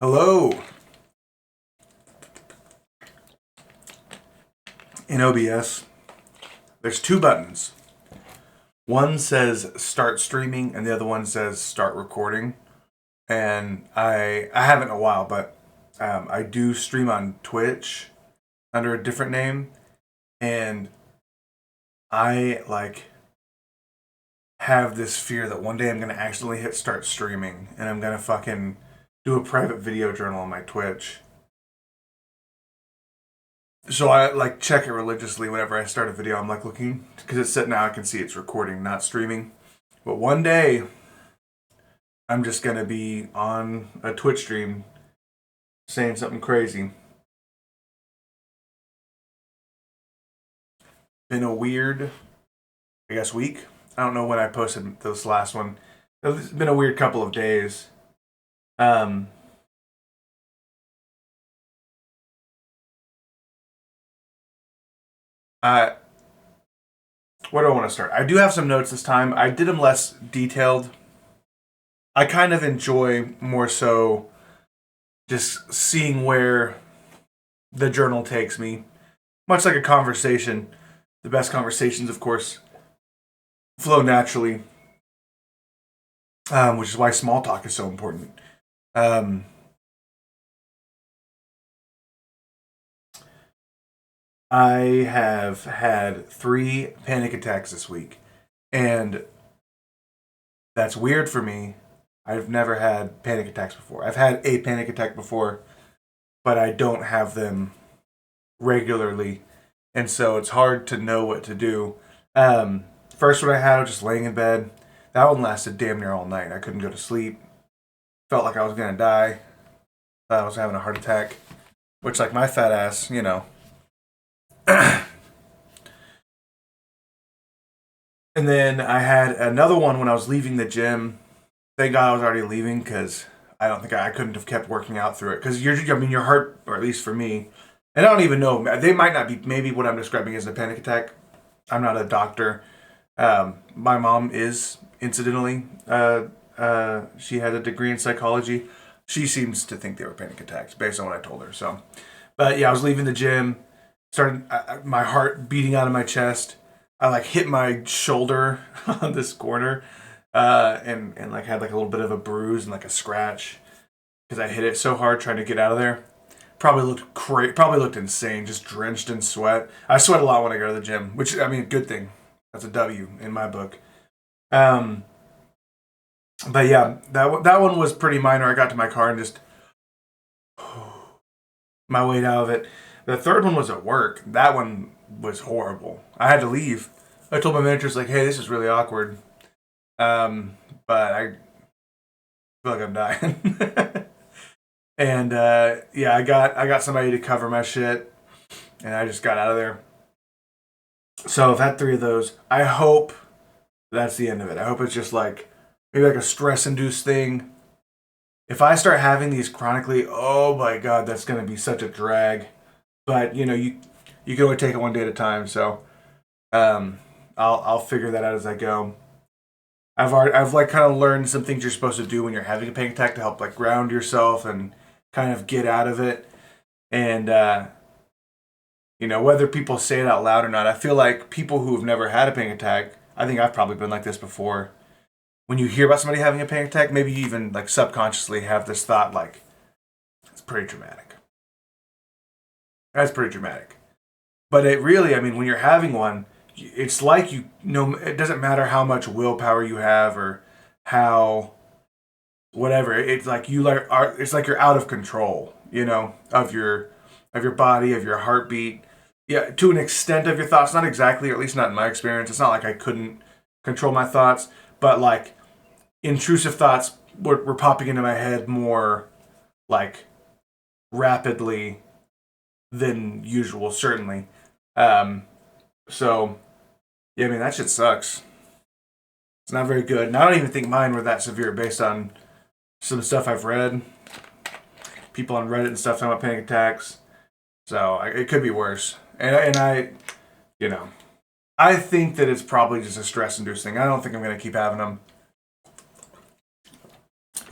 Hello. In OBS, there's two buttons. One says start streaming and the other one says start recording. And I haven't in a while, but I do stream on Twitch under a different name. And I have this fear that one day I'm going to accidentally hit start streaming and I'm going to fucking do a private video journal on my Twitch. So I check it religiously whenever I start a video. I'm looking because it's set now. I can see it's recording, not streaming. But one day, I'm just gonna be on a Twitch stream saying something crazy. Been a weird, I guess, week. I don't know when I posted this last one. It's been a weird couple of days. Uh, where do I want to start? I do have some notes this time. I did them less detailed. I kind of enjoy more so just seeing where the journal takes me. Much like a conversation. The best conversations, of course, flow naturally, which is why small talk is so important. I have had 3 panic attacks this week, and that's weird for me. I've never had panic attacks before. I've had a panic attack before, but I don't have them regularly, and so it's hard to know what to do. First one I had, I was just laying in bed. That one lasted damn near all night. I couldn't go to sleep. Felt like I was gonna die. Thought I was having a heart attack, which, like, my fat ass, you know. And then I had another one when I was leaving the gym. Thank God I was already leaving because I don't think I couldn't have kept working out through it. Because your heart, or at least for me, and I don't even know, they might not be, maybe what I'm describing is a panic attack. I'm not a doctor. My mom is, incidentally, she had a degree in psychology. She seems to think they were panic attacks based on what I told her. So, but yeah, I was leaving the gym, started my heart beating out of my chest. I hit my shoulder on this corner, and had a little bit of a bruise and a scratch because I hit it so hard trying to get out of there. Probably looked insane, just drenched in sweat. I sweat a lot when I go to the gym, which, I mean, good thing. That's a W in my book. But yeah, that one was pretty minor. I got to my car and just my weight out of it. The third one was at work. That one was horrible. I had to leave. I told my managers, hey, this is really awkward. But I feel like I'm dying. And yeah, I got somebody to cover my shit, and I just got out of there. So I've had 3 of those. I hope that's the end of it. I hope it's just maybe a stress-induced thing. If I start having these chronically, oh my god, that's gonna be such a drag. But you can only take it one day at a time. So I'll figure that out as I go. I've kind of learned some things you're supposed to do when you're having a panic attack to help ground yourself and kind of get out of it. And whether people say it out loud or not, I feel like people who have never had a panic attack, I think I've probably been like this before. When you hear about somebody having a panic attack, maybe you even subconsciously have this thought it's pretty dramatic. That's pretty dramatic. But it really, I mean, when you're having one, it's it doesn't matter how much willpower you have or how whatever. It's it's like you're out of control, of your body, of your heartbeat. Yeah, to an extent of your thoughts, not exactly, or at least not in my experience. It's not like I couldn't control my thoughts, but intrusive thoughts were popping into my head more rapidly than usual, certainly. So yeah, I mean, that shit sucks. It's not very good. And I don't even think mine were that severe based on some stuff I've read. People on Reddit and stuff talking about panic attacks. So it could be worse. And I, I think that it's probably just a stress-induced thing. I don't think I'm going to keep having them.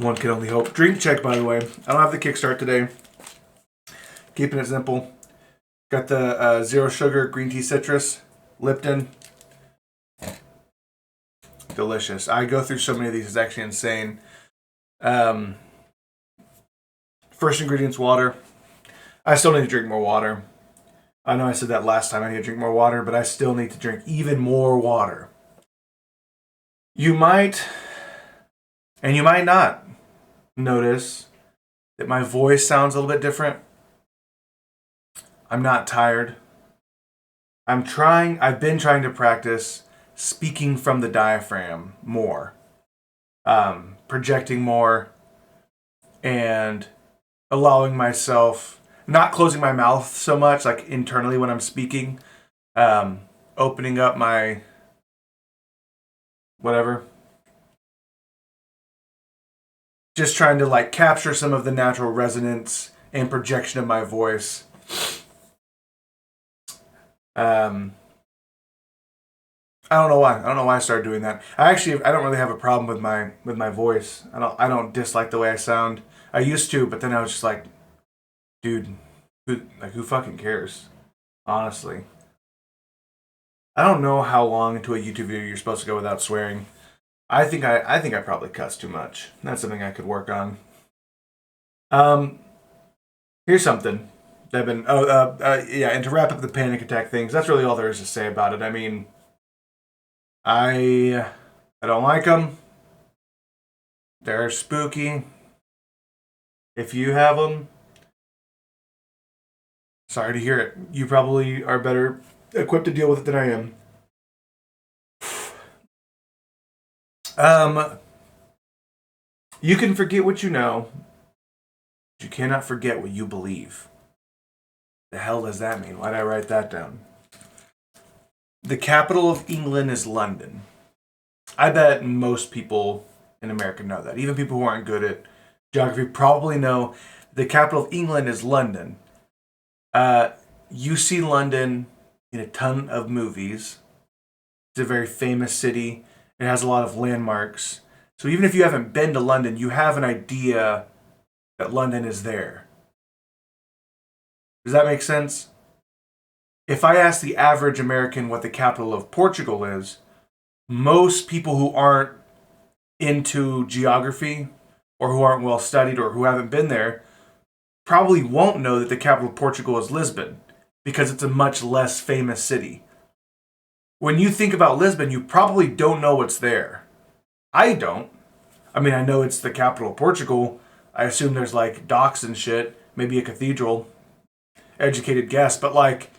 One can only hope. Drink check, by the way. I don't have the kickstart today. Keeping it simple. Got the zero sugar green tea citrus, Lipton. Delicious. I go through so many of these. It's actually insane. First ingredient's water. I still need to drink more water. I know I said that last time. I need to drink more water, but I still need to drink even more water. You might, and you might not, notice that my voice sounds a little bit different. I'm not tired. I've been trying to practice speaking from the diaphragm more. Projecting more and allowing myself, not closing my mouth so much, like internally when I'm speaking. Opening up my whatever. Just trying to like capture some of the natural resonance and projection of my voice. I don't know why. I don't know why I started doing that. I don't really have a problem with my voice. I don't dislike the way I sound. I used to, but then I was just like, dude, who fucking cares? Honestly. I don't know how long into a YouTube video you're supposed to go without swearing. I think I probably cuss too much. That's something I could work on. Here's something. And to wrap up the panic attack things, that's really all there is to say about it. I mean, I don't like them. They're spooky. If you have them, sorry to hear it. You probably are better equipped to deal with it than I am. You can forget what you know, but you cannot forget what you believe. The hell does that mean? Why'd I write that down? The capital of England is London. I bet most people in America know that. Even people who aren't good at geography probably know the capital of England is London. You see London in a ton of movies. It's a very famous city. It has a lot of landmarks. So even if you haven't been to London, you have an idea that London is there. Does that make sense? If I ask the average American what the capital of Portugal is, most people who aren't into geography or who aren't well studied or who haven't been there probably won't know that the capital of Portugal is Lisbon because it's a much less famous city. When you think about Lisbon, you probably don't know what's there. I don't. I mean, I know it's the capital of Portugal. I assume there's like docks and shit, maybe a cathedral. Educated guess, but like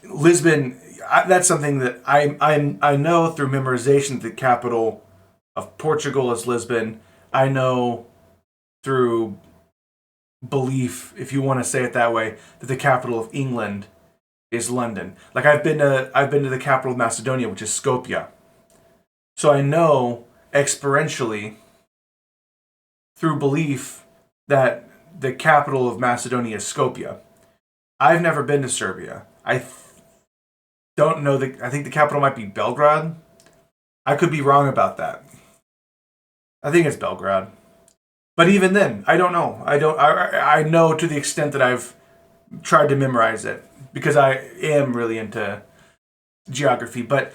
Lisbon, that's something that I know through memorization that the capital of Portugal is Lisbon. I know through belief, if you want to say it that way, that the capital of England is London. Like I've been to the capital of Macedonia, which is Skopje. So I know experientially through belief that the capital of Macedonia is Skopje. I've never been to Serbia. Don't know I think the capital might be Belgrade. I could be wrong about that. I think it's Belgrade. But even then, I don't know. I know to the extent that I've tried to memorize it because I am really into geography. But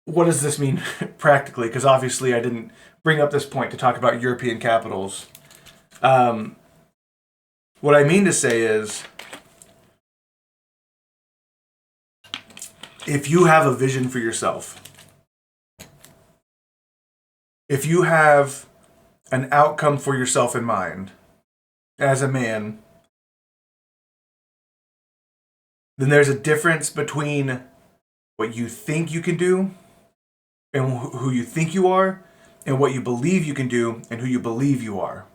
what does this mean practically? Because obviously I didn't bring up this point to talk about European capitals. What I mean to say is, if you have a vision for yourself, if you have an outcome for yourself in mind as a man, then there's a difference between what you think you can do and who you think you are, and what you believe you can do and who you believe you are.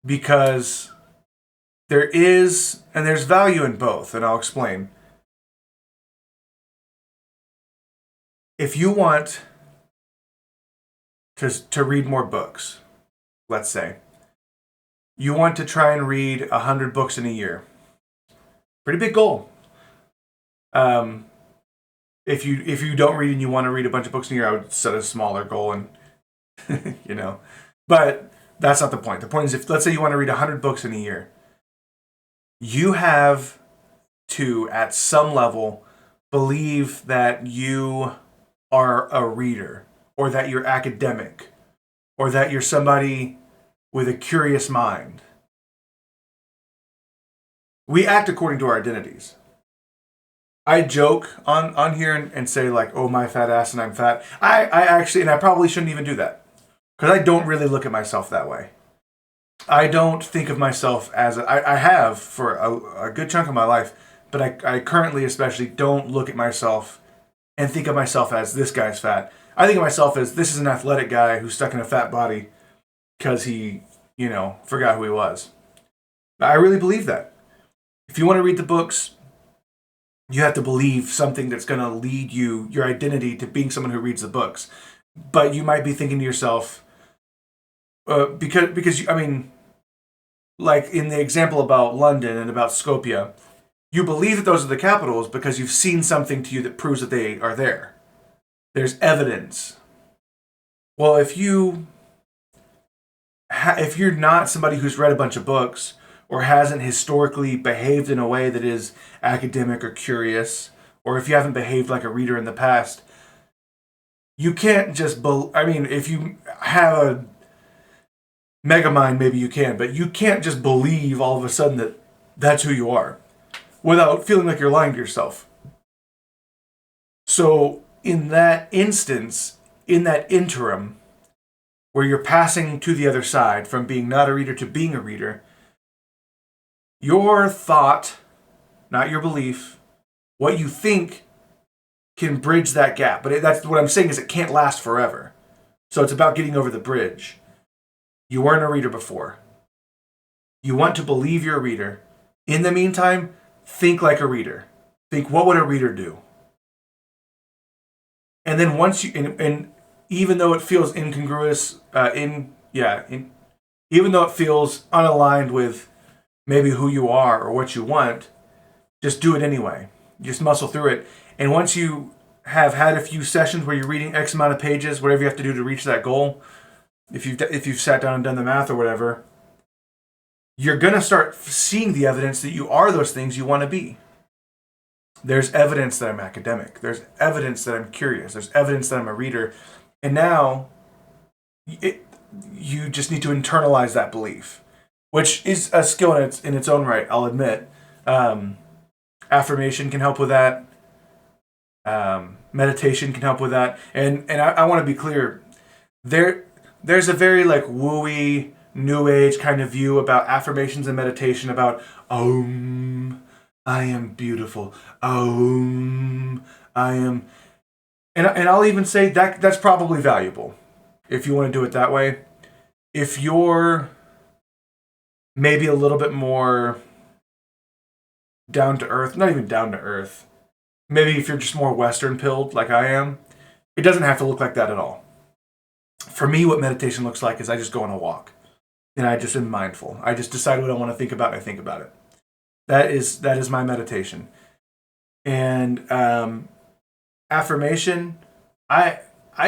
Because there's value in both, and I'll explain. If you want to read more books, let's say, you want to try and read 100 books in a year. Pretty big goal. if you don't read and you want to read a bunch of books in a year, I would set a smaller goal and But that's not the point. The point is, if let's say you want to read 100 books in a year, you have to, at some level, believe that you are a reader, or that you're academic, or that you're somebody with a curious mind. We act according to our identities. I joke on here and say like, oh, my fat ass and I'm fat. I actually, and I probably shouldn't even do that. Because I don't really look at myself that way. I don't think of myself as I have for a good chunk of my life, but I currently especially don't look at myself and think of myself as this guy's fat. I think of myself as this is an athletic guy who's stuck in a fat body because he, forgot who he was. I really believe that. If you want to read the books, you have to believe something that's going to lead your identity to being someone who reads the books. But you might be thinking to yourself, because like in the example about London and about Skopje, you believe that those are the capitals because you've seen something to you that proves that they are there. There's evidence. Well, if you're not somebody who's read a bunch of books or hasn't historically behaved in a way that is academic or curious, or if you haven't behaved like a reader in the past, you can't just if you have a mega mind, maybe you can, but you can't just believe all of a sudden that that's who you are without feeling like you're lying to yourself. So in that instance, in that interim, where you're passing to the other side from being not a reader to being a reader, your thought, not your belief, what you think can bridge that gap. But that's what I'm saying is it can't last forever. So it's about getting over the bridge. You weren't a reader before. You want to believe you're a reader. In the meantime, think like a reader. Think, what would a reader do? And then once you, and even though it feels incongruous, even though it feels unaligned with maybe who you are or what you want, just do it anyway. Just muscle through it. And once you have had a few sessions where you're reading X amount of pages, whatever you have to do to reach that goal, if you've sat down and done the math or whatever, you're going to start seeing the evidence that you are those things you want to be. There's evidence that I'm academic. There's evidence that I'm curious. There's evidence that I'm a reader. And now you just need to internalize that belief, which is a skill in its own right, I'll admit. Affirmation can help with that. Meditation can help with that. And I want to be clear, there's a very like wooey, new age kind of view about affirmations and meditation, about I am beautiful. I am, and I'll even say that's probably valuable if you want to do it that way. If you're maybe a little bit more down to earth, not even down to earth, maybe if you're just more Western pilled like I am, it doesn't have to look like that at all. For me, what meditation looks like is I just go on a walk and I just am mindful. I just decide what I want to think about and I think about it. That is my meditation. And affirmation, I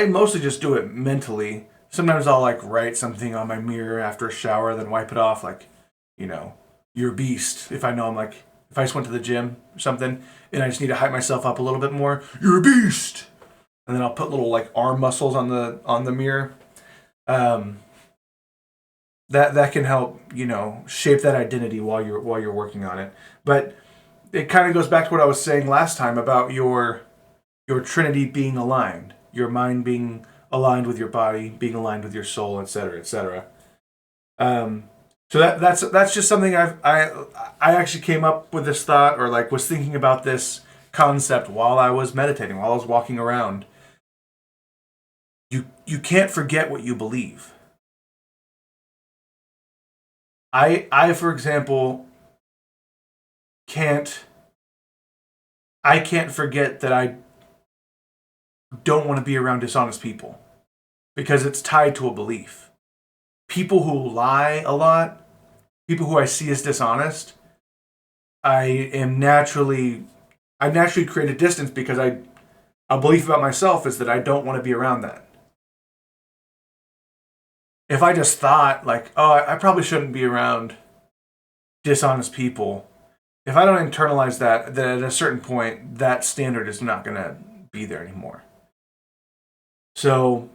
mostly just do it mentally. Sometimes I'll like write something on my mirror after a shower, then wipe it off, like, you're a beast. If I know if I just went to the gym or something and I just need to hype myself up a little bit more, you're a beast. And then I'll put little like arm muscles on the mirror. That can help, shape that identity while you're working on it. But it kind of goes back to what I was saying last time about your trinity being aligned, your mind being aligned with your body, being aligned with your soul, etc., etc. So that's just something I actually came up with this thought, or like was thinking about this concept while I was meditating, while I was walking around. You can't forget what you believe. I for example can't forget that I don't want to be around dishonest people because it's tied to a belief. People who lie a lot, people who I see as dishonest, I naturally create a distance because A belief about myself is that I don't want to be around that. If I just thought, like, oh, I probably shouldn't be around dishonest people, if I don't internalize that, then at a certain point, that standard is not going to be there anymore. So,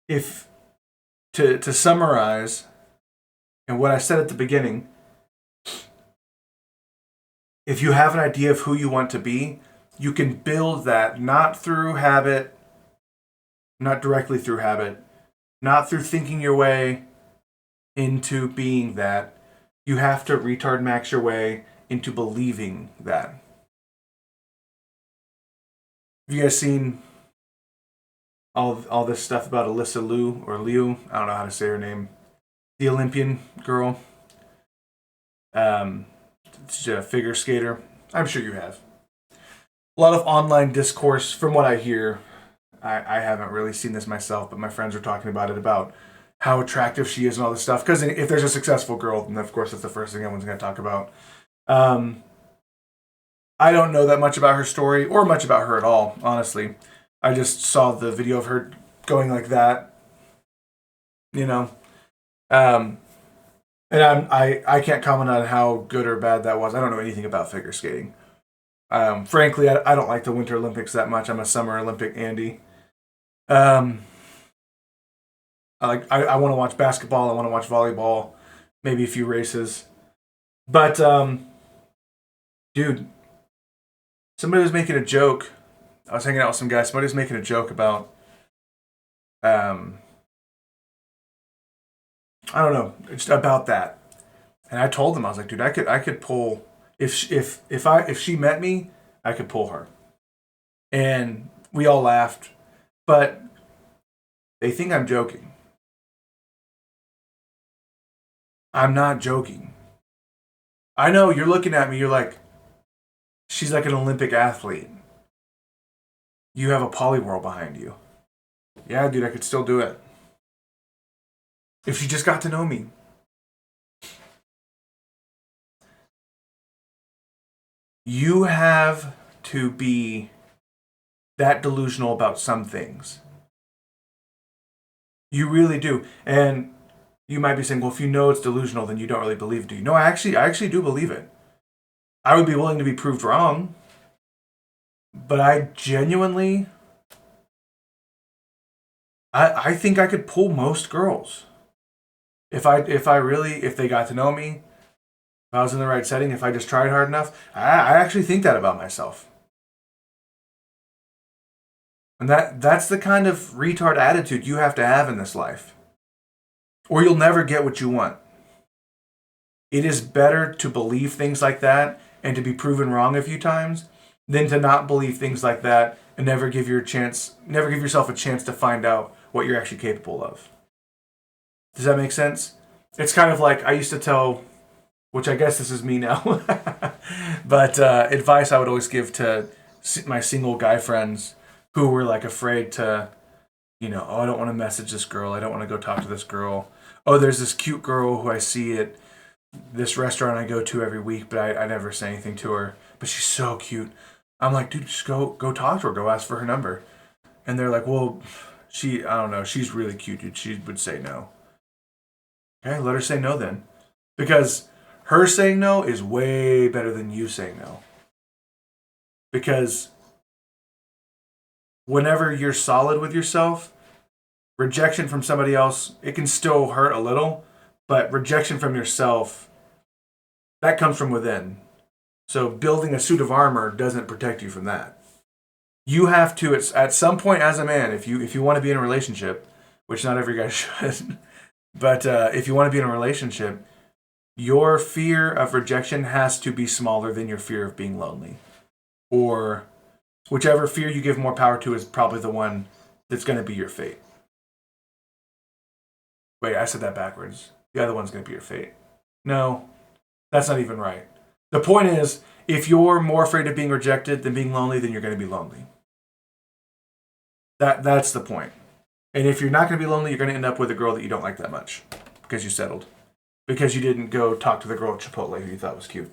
if to summarize, and what I said at the beginning, if you have an idea of who you want to be, you can build that not through habit, not directly through habit, not through thinking your way into being that. You have to retard max your way into believing that. Have you guys seen all this stuff about Alyssa Liu? I don't know how to say her name. The Olympian girl. She's a figure skater. I'm sure you have. A lot of online discourse, from what I hear. I haven't really seen this myself, but my friends are talking about it, about how attractive she is and all this stuff. Because if there's a successful girl, then of course that's the first thing everyone's going to talk about. I don't know that much about her story, or much about her at all, honestly. I just saw the video of her going like that, you know. And I can't comment on how good or bad that was. I don't know anything about figure skating. Frankly, I don't like the Winter Olympics that much. I'm a Summer Olympic Andy. I want to watch basketball. I want to watch volleyball, maybe a few races. But dude, somebody was making a joke. I was hanging out with some guys. Somebody was making a joke about I don't know, just about that. And I told them, I was like, dude, I could pull, if she met me, I could pull her. And we all laughed, but they think I'm joking. I'm not joking. I know you're looking at me, you're like, she's like an Olympic athlete. You have a polyworld behind you. Yeah, dude, I could still do it. If she just got to know me. You have to be that delusional about some things. You really do. And you might be saying, well, if you know it's delusional, then you don't really believe it, do you? No, I actually do believe it. I would be willing to be proved wrong. But I genuinely, I think I could pull most girls. If they got to know me, if I was in the right setting, if I just tried hard enough, I actually think that about myself. And that's the kind of retard attitude you have to have in this life. Or you'll never get what you want. It is better to believe things like that and to be proven wrong a few times than to not believe things like that and never give yourself a chance to find out what you're actually capable of. Does that make sense? It's kind of like I used to tell, which I guess this is me now, but advice I would always give to my single guy friends who were like afraid to, oh, I don't want to message this girl. I don't want to go talk to this girl. Oh, there's this cute girl who I see at this restaurant I go to every week, but I never say anything to her. But she's so cute. I'm like, dude, just go talk to her. Go ask for her number. And they're like, well, I don't know. She's really cute, dude. She would say no. Okay, let her say no then. Because her saying no is way better than you saying no. Because whenever you're solid with yourself, rejection from somebody else, it can still hurt a little, but rejection from yourself, that comes from within. So building a suit of armor doesn't protect you from that. You have to, at some point as a man, if you want to be in a relationship, which not every guy should, but if you want to be in a relationship, your fear of rejection has to be smaller than your fear of being lonely. Or whichever fear you give more power to is probably the one that's going to be your fate. Wait, I said that backwards. The other one's going to be your fate. No, that's not even right. The point is, if you're more afraid of being rejected than being lonely, then you're going to be lonely. That's the point. And if you're not going to be lonely, you're going to end up with a girl that you don't like that much because you settled. Because you didn't go talk to the girl at Chipotle who you thought was cute.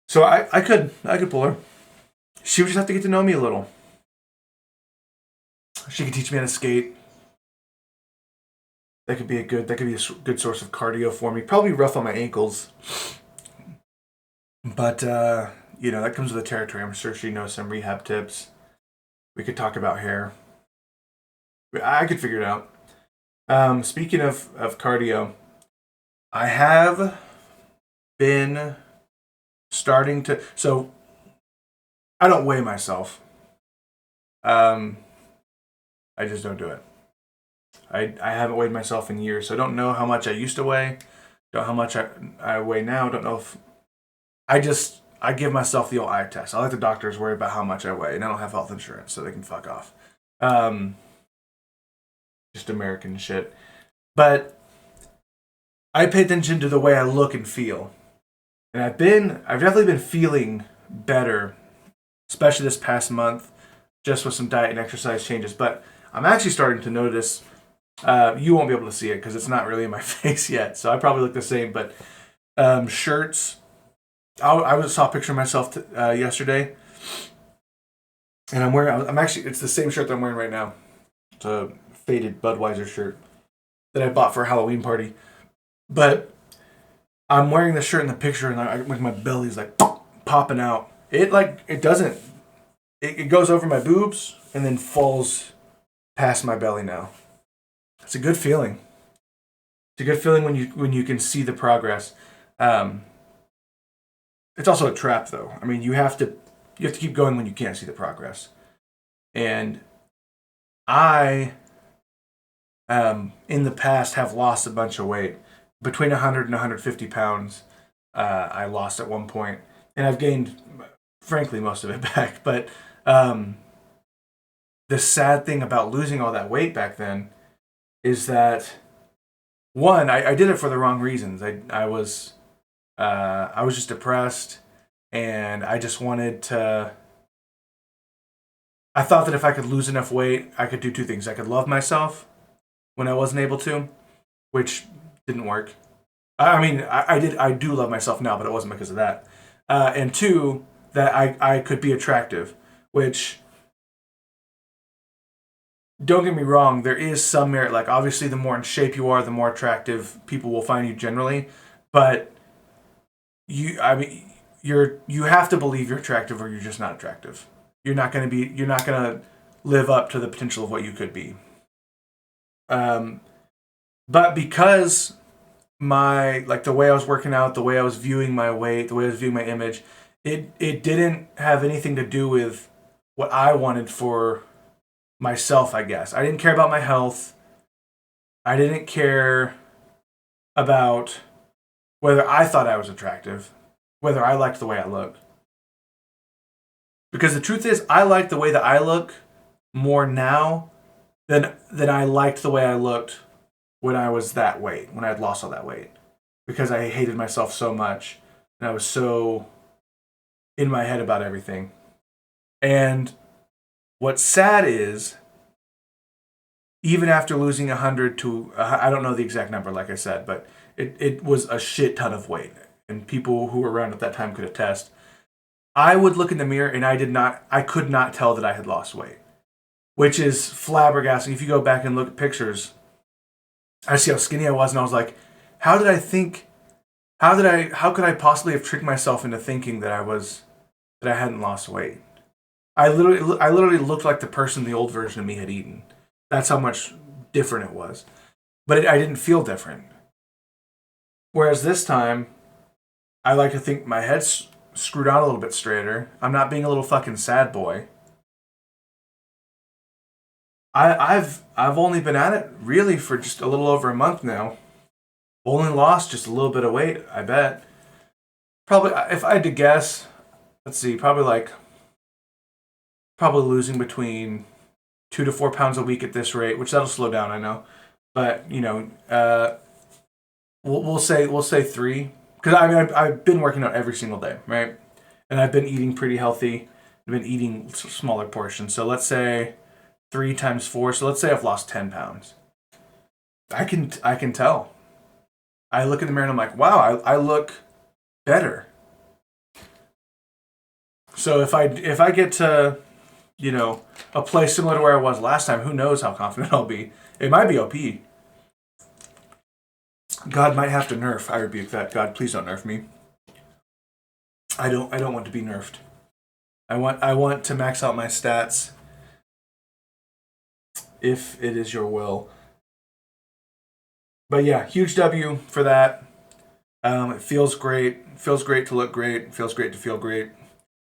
So I could pull her. She would just have to get to know me a little. She could teach me how to skate. That could be a good source of cardio for me. Probably rough on my ankles, but that comes with the territory. I'm sure she knows some rehab tips. We could talk about hair. I could figure it out. Speaking of cardio, I have been starting to. So I don't weigh myself. I just don't do it. I haven't weighed myself in years, so I don't know how much I used to weigh. Don't know how much I weigh now. Don't know if I give myself the old eye test. I let the doctors worry about how much I weigh, and I don't have health insurance, so they can fuck off. Just American shit. But I pay attention to the way I look and feel. And I've definitely been feeling better, especially this past month, just with some diet and exercise changes. But I'm actually starting to notice, you won't be able to see it because it's not really in my face yet. So I probably look the same, but shirts, I saw a picture of myself yesterday. And it's the same shirt that I'm wearing right now. It's a faded Budweiser shirt that I bought for a Halloween party. But I'm wearing the shirt in the picture, and my belly's like popping out. It doesn't. It goes over my boobs and then falls past my belly now. It's a good feeling. It's a good feeling when you can see the progress. It's also a trap, though. I mean, you have to keep going when you can't see the progress. And I, in the past, have lost a bunch of weight. Between 100 and 150 pounds, I lost at one point. And I've gained, frankly, most of it back. But the sad thing about losing all that weight back then is that, one, I did it for the wrong reasons. I was just depressed, and I just wanted to. I thought that if I could lose enough weight, I could do two things. I could love myself when I wasn't able to, which didn't work. I mean, I do love myself now, but it wasn't because of that. And two, that I could be attractive, which, don't get me wrong, there is some merit. Like, obviously, the more in shape you are, the more attractive people will find you generally. But you have to believe you're attractive, or you're just not attractive. You're not gonna live up to the potential of what you could be. But because the way I was working out, the way I was viewing my weight, the way I was viewing my image, it didn't have anything to do with what I wanted for myself, I guess. I didn't care about my health. I didn't care about whether I thought I was attractive, whether I liked the way I looked. Because the truth is, I like the way that I look more now than I liked the way I looked when I was that weight, when I had lost all that weight. Because I hated myself so much, and I was so in my head about everything. And what's sad is, even after losing 100 to, I don't know the exact number, like I said, but it was a shit ton of weight. And people who were around at that time could attest. I would look in the mirror and I could not tell that I had lost weight, which is flabbergasting. If you go back and look at pictures, I see how skinny I was, and I was like, how could I possibly have tricked myself into thinking that I hadn't lost weight? I literally looked like the person the old version of me had eaten. That's how much different it was. But I didn't feel different. Whereas this time, I like to think my head's screwed on a little bit straighter. I'm not being a little fucking sad boy. I've only been at it really for just a little over a month now. Only lost just a little bit of weight, I bet. Probably, if I had to guess, let's see, probably losing between 2 to 4 pounds a week at this rate, which that'll slow down, I know. But we'll say 3, because I've been working out every single day, right? And I've been eating pretty healthy. I've been eating smaller portions. So let's say 3 times 4. So let's say I've lost 10 pounds. I can tell. I look in the mirror and I'm like, wow, I look better. So if I get to, a place similar to where I was last time, who knows how confident I'll be. It might be OP. God might have to nerf. I rebuke that. God, please don't nerf me. I don't want to be nerfed. I want to max out my stats if it is your will. But yeah, huge W for that. It feels great. Feels great to look great. Feels great to feel great.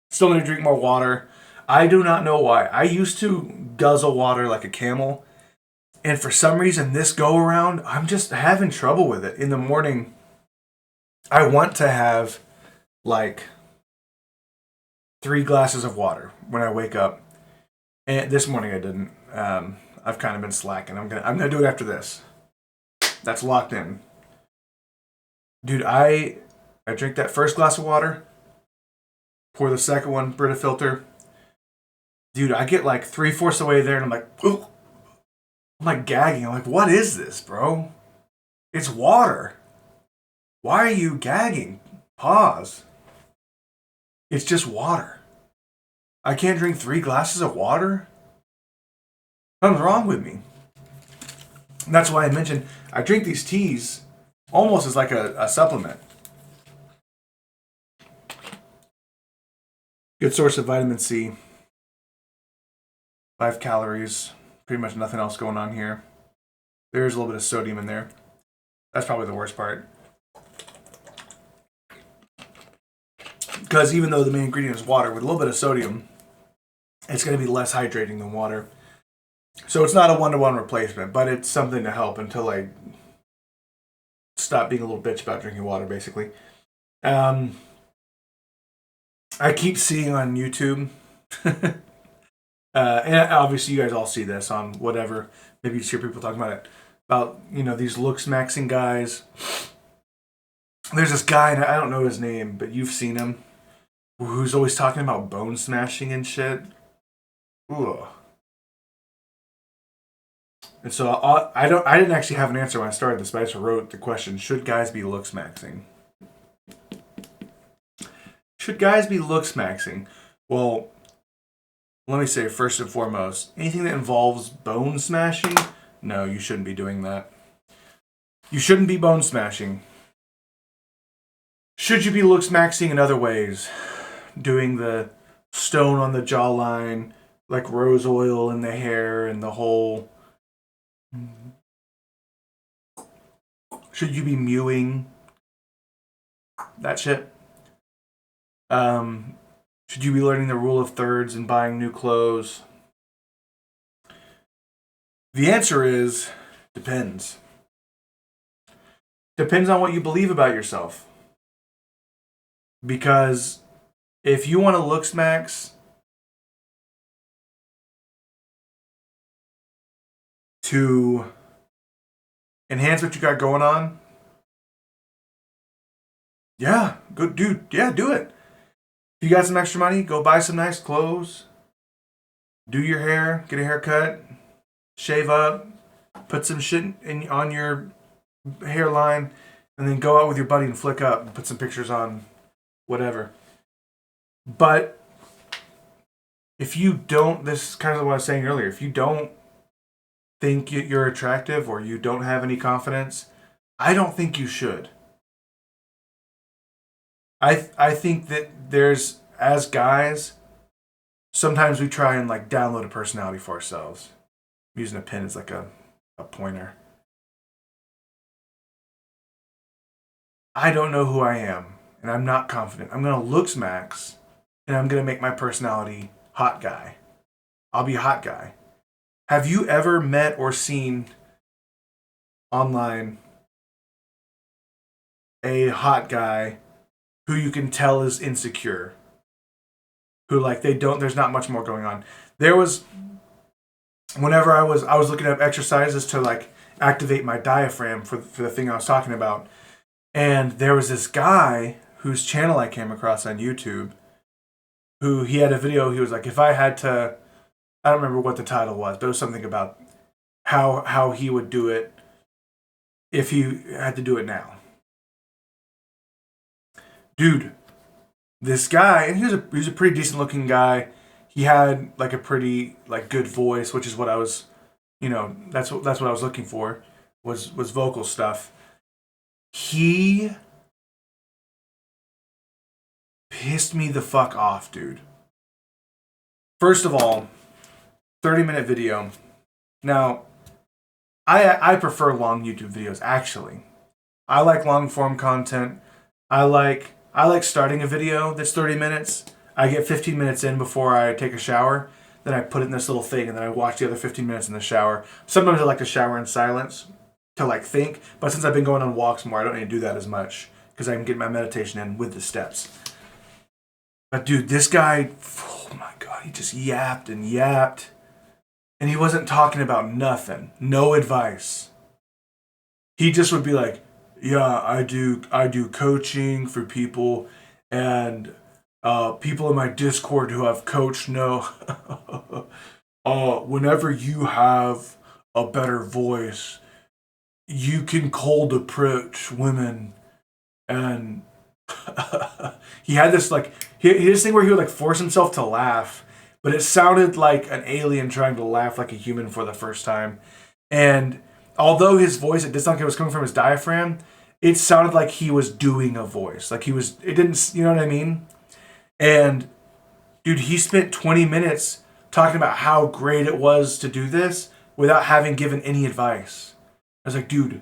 Still need to drink more water. I do not know why. I used to guzzle water like a camel. And for some reason, this go around, I'm just having trouble with it. In the morning, I want to have like 3 glasses of water when I wake up. And this morning I didn't. I've kind of been slacking. I'm gonna do it after this. That's locked in. Dude, I drink that first glass of water, pour the second one, Brita filter. Dude, I get like 3/4 away there and I'm like, ooh. I'm like gagging. I'm like, what is this, bro? It's water. Why are you gagging? Pause. It's just water. I can't drink 3 glasses of water? Something's wrong with me. And that's why I mentioned I drink these teas almost as like a supplement. Good source of vitamin C. 5 calories. Pretty much nothing else going on here. There's a little bit of sodium in there. That's probably the worst part. Because even though the main ingredient is water, with a little bit of sodium, it's going to be less hydrating than water. So it's not a 1-to-1 replacement, but it's something to help until I stop being a little bitch about drinking water, basically. I keep seeing on YouTube, and obviously you guys all see this on whatever, maybe you hear people talking about it, about, these looksmaxxing guys. There's this guy, and I don't know his name, but you've seen him, who's always talking about bone smashing and shit. Ugh. And so I didn't actually have an answer when I started this, but I just wrote the question: should guys be looksmaxxing? Should guys be looksmaxxing? Well, let me say first and foremost, anything that involves bone smashing, no, you shouldn't be doing that. You shouldn't be bone smashing. Should you be looksmaxxing in other ways? Doing the stone on the jawline, like rose oil in the hair and the whole... Should you be mewing? That shit. Should you be learning the rule of thirds and buying new clothes? The answer is, depends. Depends on what you believe about yourself. Because if you want to looksmax to enhance what you got going on, yeah, good dude. Yeah, do it. If you got some extra money, go buy some nice clothes. Do your hair, get a haircut, shave up, put some shit on your hairline, and then go out with your buddy and flick up and put some pictures on whatever. But if you don't, this is kind of what I was saying earlier, if you don't think you're attractive or you don't have any confidence, I don't think you should. I think that there's, as guys, sometimes we try and like download a personality for ourselves. I'm using a pen as like a pointer. I don't know who I am, and I'm not confident. I'm going to looksmax, and I'm going to make my personality hot guy. I'll be a hot guy. Have you ever met or seen online a hot guy who you can tell is insecure? Who like there's not much more going on. There was, whenever I was looking up exercises to like activate my diaphragm for the thing I was talking about, and there was this guy whose channel I came across on YouTube, who he had a video. He was like, if I had to, I don't remember what the title was, but it was something about how he would do it if he had to do it now. Dude, This guy, and he was a pretty decent looking guy. He had like a pretty like good voice, which is what I was, that's what I was looking for, was vocal stuff. He pissed me the fuck off, dude. First of all, 30-minute video. Now, I prefer long YouTube videos actually. I like long form content. I like starting a video that's 30 minutes. I get 15 minutes in before I take a shower. Then I put it in this little thing and then I watch the other 15 minutes in the shower. Sometimes I like to shower in silence to like think, but since I've been going on walks more, I don't need to do that as much because I can get my meditation in with the steps. But dude, this guy, oh my god, he just yapped and yapped. And he wasn't talking about nothing. No advice. He just would be like, "Yeah, I do coaching for people, and people in my Discord who have coached know, whenever you have a better voice, you can cold approach women." And he had this like he had this thing where he would like force himself to laugh, but it sounded like an alien trying to laugh like a human for the first time. And although his voice, it did sound like it was coming from his diaphragm, it sounded like he was doing a voice. Like he was, it didn't, you know what I mean? And dude, he spent 20 minutes talking about how great it was to do this without having given any advice. I was like, dude,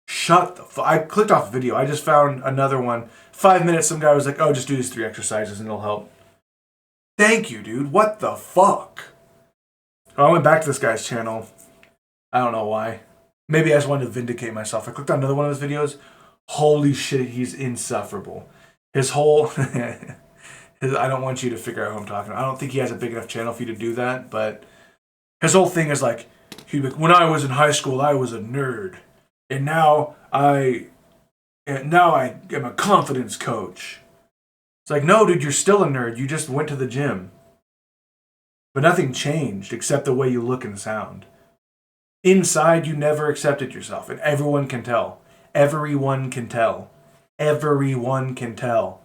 shut the fuck. I clicked off the video. I just found another one. 5 minutes, some guy was like, "Oh, just do these 3 exercises and it'll help." Thank you, dude. What the fuck? I went back to this guy's channel. I don't know why. Maybe I just wanted to vindicate myself. I clicked on another one of his videos. Holy shit, he's insufferable. His whole... I don't want you to figure out who I'm talking about. I don't think he has a big enough channel for you to do that, but his whole thing is like, when I was in high school, I was a nerd. And now I am a confidence coach. It's like, no, dude, you're still a nerd. You just went to the gym. But nothing changed except the way you look and sound. Inside, you never accepted yourself, and everyone can tell. Everyone can tell. Everyone can tell.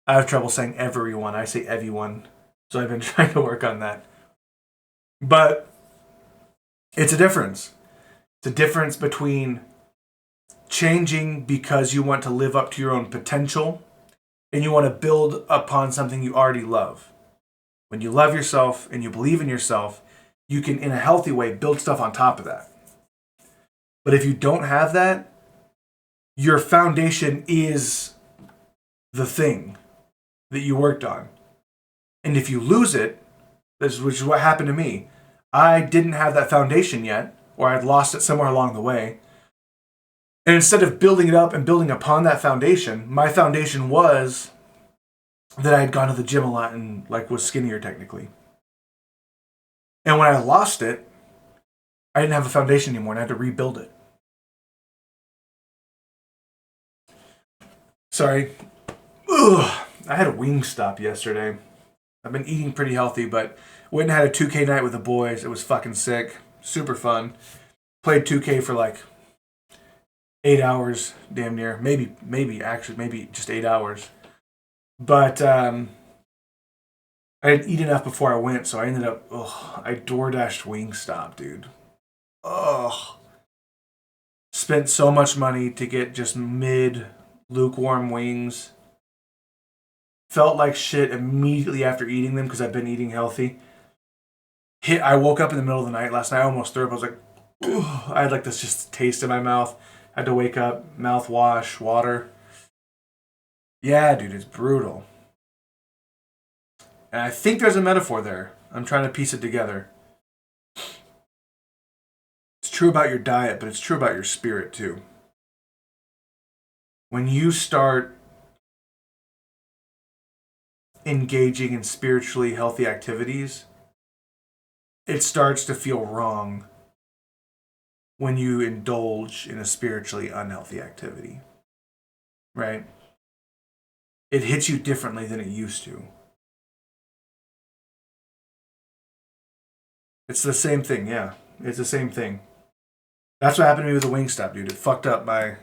I have trouble saying everyone. I say everyone. So I've been trying to work on that. But it's a difference. It's a difference between changing because you want to live up to your own potential and you want to build upon something you already love. When you love yourself and you believe in yourself, you can, in a healthy way, build stuff on top of that. But if you don't have that, your foundation is the thing that you worked on. And if you lose it, which is what happened to me, I didn't have that foundation yet, or I'd lost it somewhere along the way. And instead of building it up and building upon that foundation, my foundation was that I had gone to the gym a lot and like was skinnier technically. And when I lost it, I didn't have a foundation anymore and I had to rebuild it. Sorry. Ugh. I had a Wingstop yesterday. I've been eating pretty healthy, but went and had a 2K night with the boys. It was fucking sick. Super fun. Played 2K for like 8 hours, damn near. Maybe just 8 hours. But I didn't eat enough before I went, so I ended up, I DoorDashed Wingstop, dude. Ugh. Spent so much money to get just lukewarm wings. Felt like shit immediately after eating them because I've been eating healthy. I woke up in the middle of the night last night. I almost threw up. I was like, ugh. I had like this just taste in my mouth. Had to wake up, mouthwash, water. Yeah, dude, it's brutal. And I think there's a metaphor there. I'm trying to piece it together. It's true about your diet, but it's true about your spirit too. When you start engaging in spiritually healthy activities, it starts to feel wrong when you indulge in a spiritually unhealthy activity. Right? It hits you differently than it used to. It's the same thing, yeah. It's the same thing. That's what happened to me with the Wingstop, dude. It fucked up my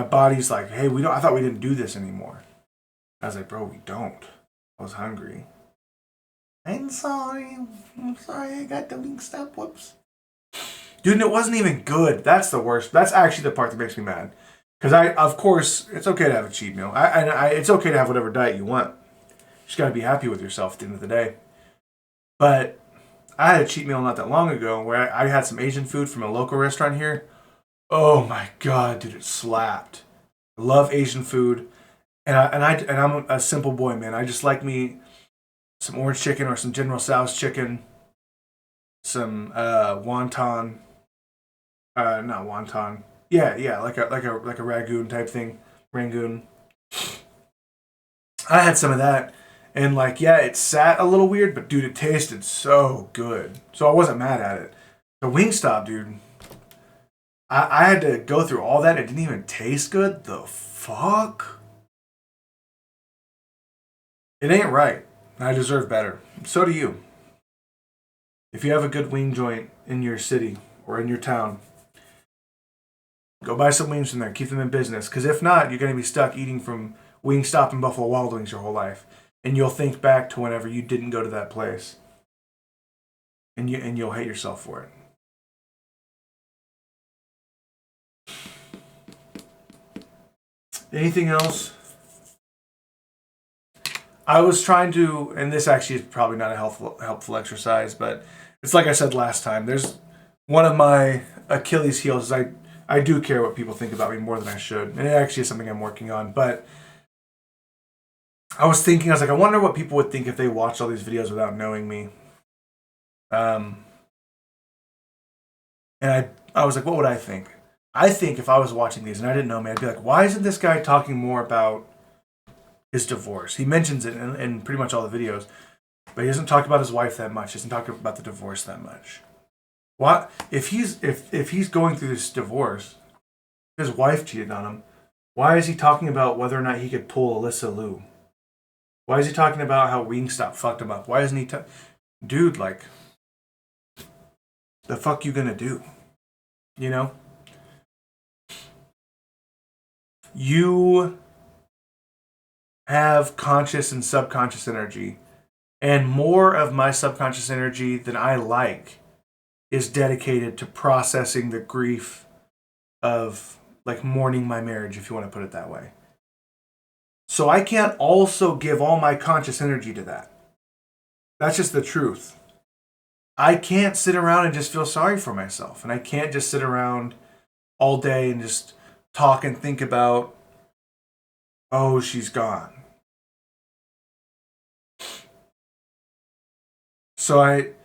body's like, hey, I thought we didn't do this anymore. I was like, bro, we don't. I was hungry. I'm sorry. I got the wingstop. Whoops. Dude, and it wasn't even good. That's the worst. That's actually the part that makes me mad. Because of course, it's okay to have a cheat meal. It's okay to have whatever diet you want. You just got to be happy with yourself at the end of the day. But I had a cheat meal not that long ago where I had some Asian food from a local restaurant here. Oh my god, dude, it slapped. I love Asian food, and I'm a simple boy, man. I just like me some orange chicken or some General Tso's chicken, some wonton, not wonton. Yeah, like a ragoon type thing, rangoon. I had some of that, and like, yeah, it sat a little weird, but dude, it tasted so good. So I wasn't mad at it. The Wingstop, dude. I had to go through all that. It didn't even taste good. The fuck? It ain't right. I deserve better. So do you. If you have a good wing joint in your city or in your town, go buy some wings from there. Keep them in business. Because if not, you're going to be stuck eating from Wingstop and Buffalo Wild Wings your whole life. And you'll think back to whenever you didn't go to that place. And you'll hate yourself for it. Anything else? I was trying to, and this actually is probably not a helpful exercise, but it's like I said last time. There's one of my Achilles heels is I do care what people think about me more than I should, and it actually is something I'm working on. But I was like, I wonder what people would think if they watched all these videos without knowing me. And I was like, what would I think? I think if I was watching these and I didn't know me, I'd be like, why isn't this guy talking more about his divorce? He mentions it in pretty much all the videos, but he doesn't talk about his wife that much. He doesn't talk about the divorce that much. What if he's going through this divorce? His wife cheated on him. Why is he talking about whether or not he could pull Alyssa Lou? Why is he talking about how Wingstop fucked him up? Why isn't he? Dude, like, the fuck you gonna do? You know? You have conscious and subconscious energy, and more of my subconscious energy than I like is dedicated to processing the grief of, like, mourning my marriage, if you want to put it that way. So I can't also give all my conscious energy to that. That's just the truth. I can't sit around and just feel sorry for myself, and I can't just sit around all day and just talk and think about, oh, she's gone. So it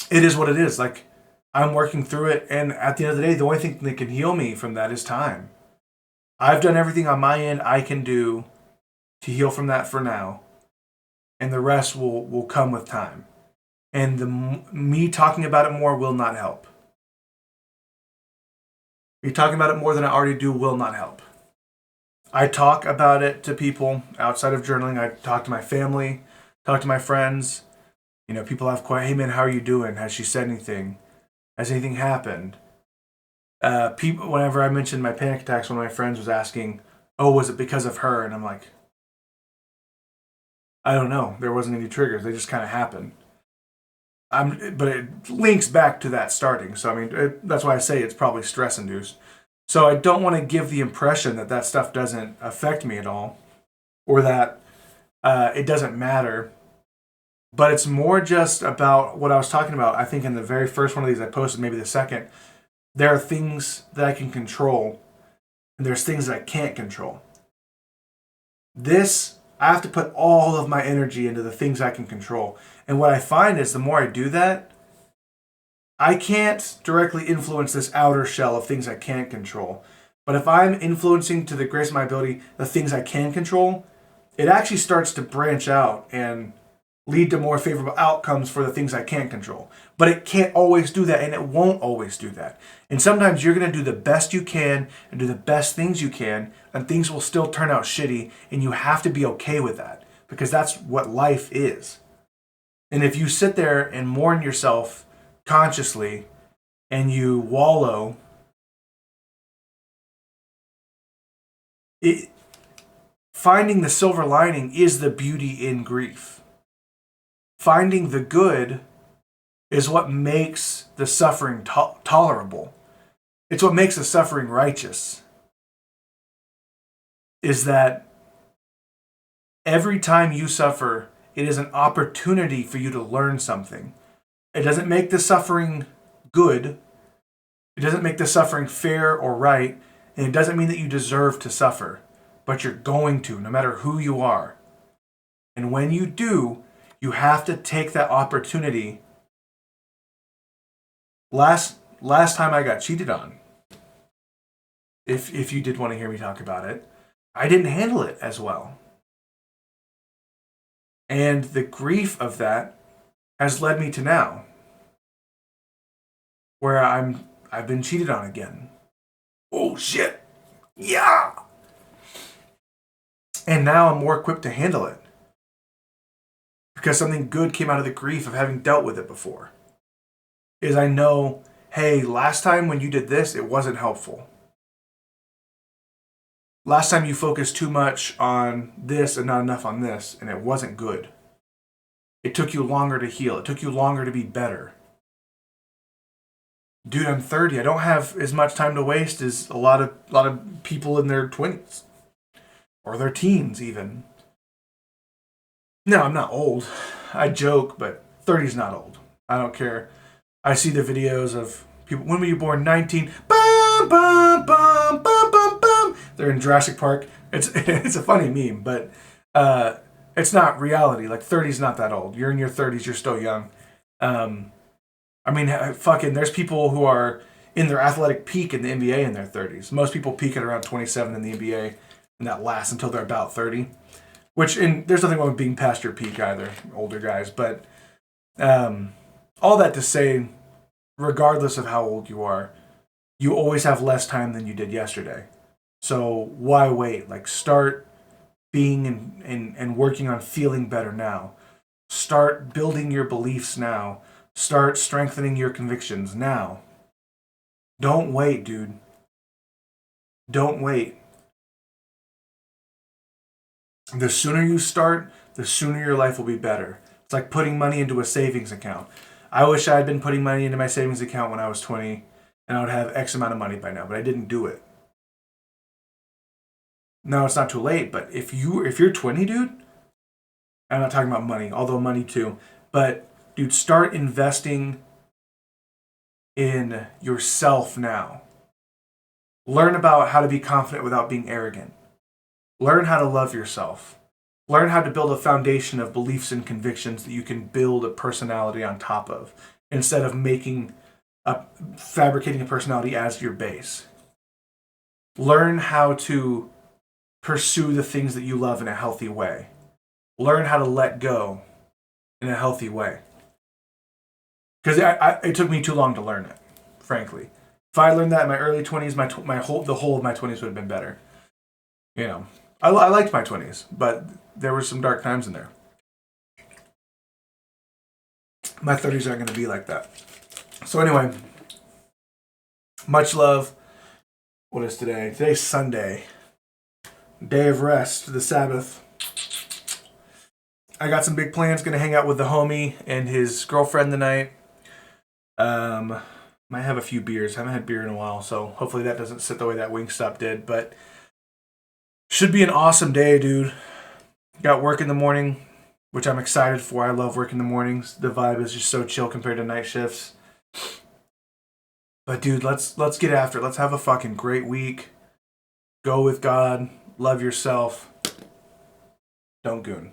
is what it is. Like, I'm working through it, and at the end of the day, the only thing that can heal me from that is time. I've done everything on my end I can do to heal from that for now, and the rest will come with time. And me talking about it more will not help. Me talking about it more than I already do will not help. I talk about it to people outside of journaling. I talk to my family, talk to my friends. People have questions. Hey man, how are you doing? Has she said anything? Has anything happened? People, whenever I mentioned my panic attacks, one of my friends was asking, oh, was it because of her? And I'm like, I don't know. There wasn't any triggers. They just kind of happened. But it links back to that starting. So, I mean, that's why I say it's probably stress-induced. So I don't want to give the impression that stuff doesn't affect me at all, or that it doesn't matter. But it's more just about what I was talking about. I think in the very first one of these I posted, maybe the second, there are things that I can control, and there's things that I can't control. I have to put all of my energy into the things I can control. And what I find is the more I do that, I can't directly influence this outer shell of things I can't control. But if I'm influencing to the greatest of my ability the things I can control, it actually starts to branch out and lead to more favorable outcomes for the things I can't control. But it can't always do that, and it won't always do that. And sometimes you're going to do the best you can and do the best things you can, and things will still turn out shitty, and you have to be okay with that, because that's what life is. And if you sit there and mourn yourself consciously and you wallow, finding the silver lining is the beauty in grief. Finding the good is what makes the suffering tolerable. It's what makes the suffering righteous. Is that every time you suffer, it is an opportunity for you to learn something. It doesn't make the suffering good. It doesn't make the suffering fair or right. And it doesn't mean that you deserve to suffer. But you're going to, no matter who you are. And when you do, you have to take that opportunity. Last time I got cheated on, if you did want to hear me talk about it, I didn't handle it as well. And the grief of that has led me to now, where I've been cheated on again. Oh shit. Yeah. And now I'm more equipped to handle it. Because something good came out of the grief of having dealt with it before. Is I know, hey, last time when you did this, it wasn't helpful. Last time you focused too much on this and not enough on this, and it wasn't good. It took you longer to heal. It took you longer to be better. Dude, I'm 30. I don't have as much time to waste as a lot of people in their 20s. Or their teens, even. No, I'm not old. I joke, but 30's not old. I don't care. I see the videos of people. When were you born? 19. Bum, bum, bum, bum, bum, bum. They're in Jurassic Park. It's a funny meme, but it's not reality. Like 30's not that old. You're in your 30s. You're still young. I mean, fucking. There's people who are in their athletic peak in the NBA in their 30s. Most people peak at around 27 in the NBA, and that lasts until they're about 30. There's nothing wrong with being past your peak either, older guys. But all that to say, regardless of how old you are, you always have less time than you did yesterday. So why wait? Like, start being and working on feeling better now. Start building your beliefs now. Start strengthening your convictions now. Don't wait, dude. Don't wait. The sooner you start, the sooner your life will be better. It's like putting money into a savings account. I wish I had been putting money into my savings account when I was 20, and I would have X amount of money by now, but I didn't do it. No, it's not too late, but if you're 20, dude, I'm not talking about money, although money too, but dude, start investing in yourself now. Learn about how to be confident without being arrogant. Learn how to love yourself. Learn how to build a foundation of beliefs and convictions that you can build a personality on top of, instead of fabricating a personality as your base. Learn how to pursue the things that you love in a healthy way. Learn how to let go in a healthy way. Because it took me too long to learn it, frankly. If I learned that in my early 20s, the whole of my 20s would have been better. You know, I liked my 20s, but there were some dark times in there. My 30s aren't going to be like that. So anyway, much love. What is today? Today's Sunday. Day of rest, the Sabbath. I got some big plans. Going to hang out with the homie and his girlfriend tonight. Might have a few beers. Haven't had beer in a while, so hopefully that doesn't sit the way that Wingstop did. But should be an awesome day, dude. Got work in the morning, which I'm excited for. I love work in the mornings. The vibe is just so chill compared to night shifts. But dude, let's get after it. Let's have a fucking great week. Go with God. Love yourself. Don't goon.